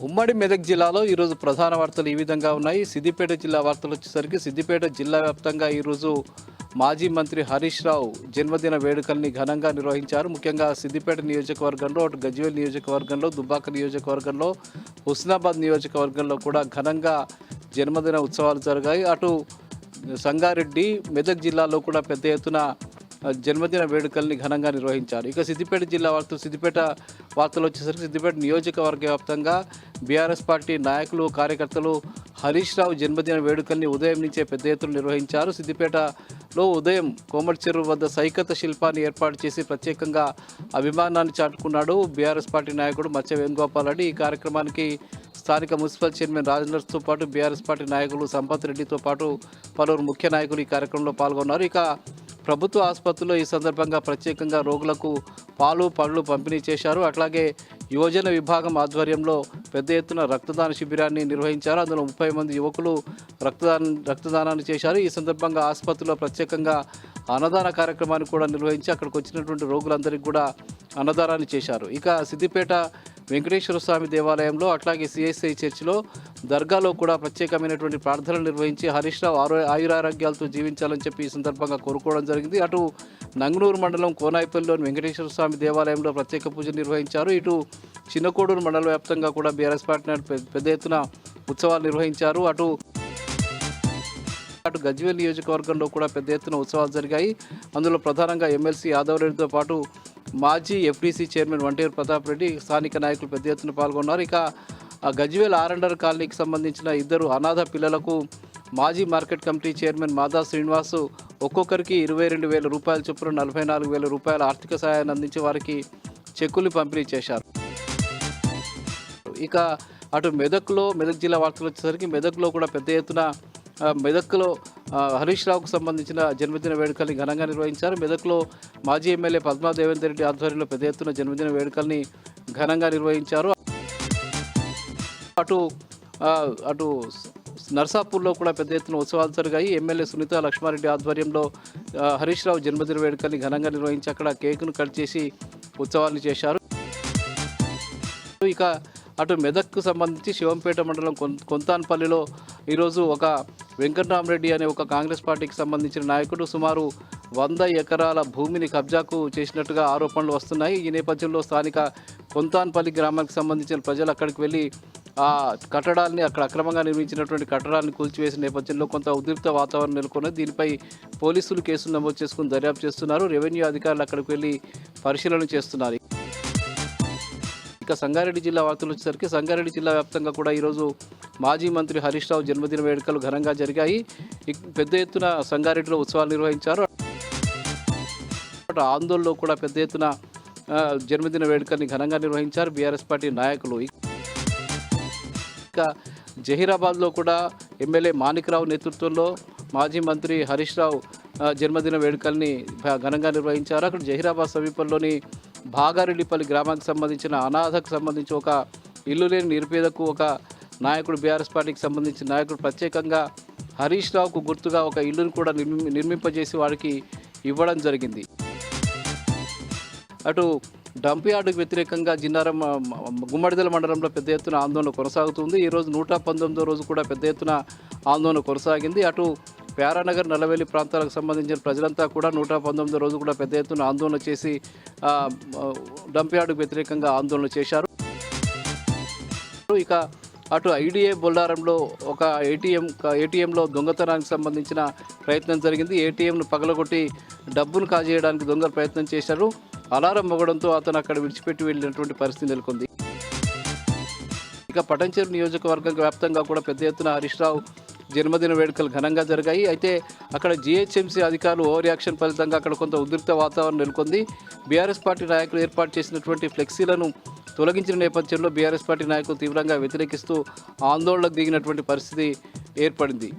ఉమ్మడి మెదక్ జిల్లాలో ఈరోజు ప్రధాన వార్తలు ఈ విధంగా ఉన్నాయి. సిద్దిపేట జిల్లా వార్తలు వచ్చేసరికి సిద్దిపేట జిల్లా వ్యాప్తంగా ఈరోజు మాజీ మంత్రి హరీష్ రావు జన్మదిన వేడుకల్ని ఘనంగా నిర్వహించారు. ముఖ్యంగా సిద్దిపేట నియోజకవర్గంలో, అటు గజ్వేల్ నియోజకవర్గంలో, దుబ్బాక నియోజకవర్గంలో, హుస్నాబాద్ నియోజకవర్గంలో కూడా ఘనంగా జన్మదిన ఉత్సవాలు జరిగాయి. అటు సంగారెడ్డి, మెదక్ జిల్లాలో కూడా పెద్ద ఎత్తున జన్మదిన వేడుకల్ని ఘనంగా నిర్వహించారు. ఇక సిద్దిపేట జిల్లా వార్తలు వచ్చేసరికి సిద్దిపేట నియోజకవర్గ వ్యాప్తంగా బీఆర్ఎస్ పార్టీ నాయకులు, కార్యకర్తలు హరీష్ రావు జన్మదిన వేడుకల్ని ఉదయం నుంచే పెద్ద ఎత్తున నిర్వహించారు. సిద్దిపేటలో ఉదయం కోమటి చెరువు వద్ద సైకత శిల్పాన్ని ఏర్పాటు చేసి ప్రత్యేకంగా అభిమానాన్ని చాటుకున్నాడు బీఆర్ఎస్ పార్టీ నాయకుడు మచ్చ వేణుగోపాల్ రెడ్డి. ఈ కార్యక్రమానికి స్థానిక మున్సిపల్ చైర్మన్ రాజనర్స్తో పాటు బీఆర్ఎస్ పార్టీ నాయకులు సంపత్ రెడ్డితో పాటు పలువురు ముఖ్య నాయకులు ఈ కార్యక్రమంలో పాల్గొన్నారు. ఇక ప్రభుత్వ ఆసుపత్రిలో ఈ సందర్భంగా ప్రత్యేకంగా రోగులకు పాలు, పళ్ళు పంపిణీ చేశారు. అట్లాగే యువజన విభాగం ఆధ్వర్యంలో పెద్ద ఎత్తున రక్తదాన శిబిరాన్ని నిర్వహించారు. అందులో 30 మంది యువకులు రక్తదానాన్ని చేశారు. ఈ సందర్భంగా ఆసుపత్రిలో ప్రత్యేకంగా అన్నదాన కార్యక్రమాన్ని కూడా నిర్వహించి అక్కడికి వచ్చినటువంటి రోగులందరికీ కూడా అన్నదానాన్ని చేశారు. ఇక సిద్దిపేట వెంకటేశ్వర స్వామి దేవాలయంలో, అట్లాగే సిఎస్ఐ చర్చిలో, దర్గాలో కూడా ప్రత్యేకమైనటువంటి ప్రార్థనలు నిర్వహించి హరీష్ రావు ఆయురారోగ్యాలతో జీవించాలని చెప్పి ఈ సందర్భంగా కోరుకోవడం జరిగింది. అటు నంగనూరు మండలం కోనాయిపల్లిలోని వెంకటేశ్వర స్వామి దేవాలయంలో ప్రత్యేక పూజలు నిర్వహించారు. ఇటు చిన్నకోడూరు మండల వ్యాప్తంగా కూడా బీఆర్ఎస్ పార్టీ పెద్ద ఎత్తున ఉత్సవాలు నిర్వహించారు. అటు గజ్వేల్ నియోజకవర్గంలో కూడా పెద్ద ఎత్తున ఉత్సవాలు జరిగాయి. అందులో ప్రధానంగా ఎమ్మెల్సీ యాదవ్ రెడ్డితో పాటు మాజీ ఎఫ్డీసీ చైర్మన్ వంటేరు ప్రతాప్ రెడ్డి, స్థానిక నాయకులు పెద్ద ఎత్తున పాల్గొన్నారు. ఇక గజ్వేల్ ఆరండర్ కాలనీకి సంబంధించిన 2 అనాథ పిల్లలకు మాజీ మార్కెట్ కమిటీ చైర్మన్ మాదా శ్రీనివాసు ఒక్కొక్కరికి 22,000 రూపాయల చొప్పున 44,000 రూపాయల ఆర్థిక సహాయాన్ని అందించి వారికి చెక్కులు పంపిణీ చేశారు. ఇక అటు మెదక్ జిల్లా వార్తలు వచ్చేసరికి మెదక్లో కూడా పెద్ద ఎత్తున మెదక్లో హరీష్ రావుకు సంబంధించిన జన్మదిన వేడుకల్ని ఘనంగా నిర్వహించారు. మెదక్లో మాజీ ఎమ్మెల్యే పద్మా దేవేందర్ రెడ్డి ఆధ్వర్యంలో పెద్ద ఎత్తున జన్మదిన వేడుకల్ని ఘనంగా నిర్వహించారు. అటు నర్సాపూర్లో కూడా పెద్ద ఎత్తున ఉత్సవాలు జరిగాయి. ఎమ్మెల్యే సునీత లక్ష్మారెడ్డి ఆధ్వర్యంలో హరీష్ రావు జన్మదిన వేడుకల్ని ఘనంగా నిర్వహించి అక్కడ కేకును కట్ చేసి ఉత్సవాలను చేశారు. ఇక అటు మెదక్కు సంబంధించి శివంపేట మండలం కొంతాన్పల్లిలో ఈరోజు ఒక వెంకటరామరెడ్డి అనే ఒక కాంగ్రెస్ పార్టీకి సంబంధించిన నాయకుడు సుమారు 100 ఎకరాల భూమిని కబ్జాకు చేసినట్టుగా ఆరోపణలు వస్తున్నాయి. ఈ నేపథ్యంలో స్థానిక కొంతాన్పల్లి గ్రామానికి సంబంధించిన ప్రజలు అక్కడికి వెళ్ళి ఆ కట్టడాల్ని, అక్కడ అక్రమంగా నిర్మించినటువంటి కట్టడాన్ని కూల్చివేసిన నేపథ్యంలో కొంత ఉద్రిక్త వాతావరణం నెలకొన్నది. దీనిపై పోలీసులు కేసులు నమోదు చేసుకుని దర్యాప్తు చేస్తున్నారు. రెవెన్యూ అధికారులు అక్కడికి వెళ్ళి పరిశీలన చేస్తున్నారు. ఇక సంగారెడ్డి జిల్లా వార్తలు వచ్చేసరికి సంగారెడ్డి జిల్లా వ్యాప్తంగా కూడా ఈరోజు మాజీ మంత్రి హరీష్ రావు జన్మదిన వేడుకలు ఘనంగా జరిగాయి. పెద్ద ఎత్తున సంగారెడ్డిలో ఉత్సవాలు నిర్వహించారు. ఆందోళనలో కూడా పెద్ద ఎత్తున జన్మదిన వేడుకల్ని ఘనంగా నిర్వహించారు బీఆర్ఎస్ పార్టీ నాయకులు. ఇక జహీరాబాద్లో కూడా ఎమ్మెల్యే మాణిక్రావు నేతృత్వంలో మాజీ మంత్రి హరీష్ రావు జన్మదిన వేడుకల్ని ఘనంగా నిర్వహించారు. అక్కడ జహీరాబాద్ సమీపంలోని భాగారెడ్డిపల్లి గ్రామానికి సంబంధించిన అనాథకు సంబంధించి ఒక ఇల్లు లేని నిరుపేదకు ఒక నాయకుడు, బీఆర్ఎస్ పార్టీకి సంబంధించిన నాయకుడు ప్రత్యేకంగా హరీష్ రావుకు గుర్తుగా ఒక ఇల్లును కూడా నిర్మింపజేసి వారికి ఇవ్వడం జరిగింది. అటు డంప్ యార్డుకు వ్యతిరేకంగా జిన్నారం గుమ్మడిదల మండలంలో పెద్ద ఎత్తున ఆందోళన కొనసాగుతుంది. ఈరోజు 119వ రోజు కూడా పెద్ద ఎత్తున ఆందోళన కొనసాగింది. అటు ప్యారానగర్, నల్లవెల్లి ప్రాంతాలకు సంబంధించిన ప్రజలంతా కూడా 119వ రోజు కూడా పెద్ద ఎత్తున ఆందోళన చేసి డంప్ యార్డుకు వ్యతిరేకంగా ఆందోళన చేశారు. ఇక అటు ఐడిఏ బొల్లారంలో ఒక ఏటీఎంలో దొంగతనానికి సంబంధించిన ప్రయత్నం జరిగింది. ఏటీఎంను పగలగొట్టి డబ్బును కాజేయడానికి దొంగలు ప్రయత్నం చేశారు. అలారం మొగడంతో అతను అక్కడ విడిచిపెట్టి వెళ్ళినటువంటి పరిస్థితి నెలకొంది. ఇక పటంచెరు నియోజకవర్గం వ్యాప్తంగా కూడా పెద్ద ఎత్తున హరీష్ రావు జన్మదిన వేడుకలు ఘనంగా జరిగాయి. అయితే అక్కడ జీహెచ్ఎంసీ అధికారులు ఓవర్ యాక్షన్ ఫలితంగా అక్కడ కొంత ఉద్రిక్త వాతావరణం నెలకొంది. బీఆర్ఎస్ పార్టీ నాయకులు ఏర్పాటు చేసినటువంటి ఫ్లెక్సీలను తొలగించిన నేపథ్యంలో బీఆర్ఎస్ పార్టీ నాయకులు తీవ్రంగా వ్యతిరేకిస్తూ ఆందోళనకు దిగినటువంటి పరిస్థితి ఏర్పడింది.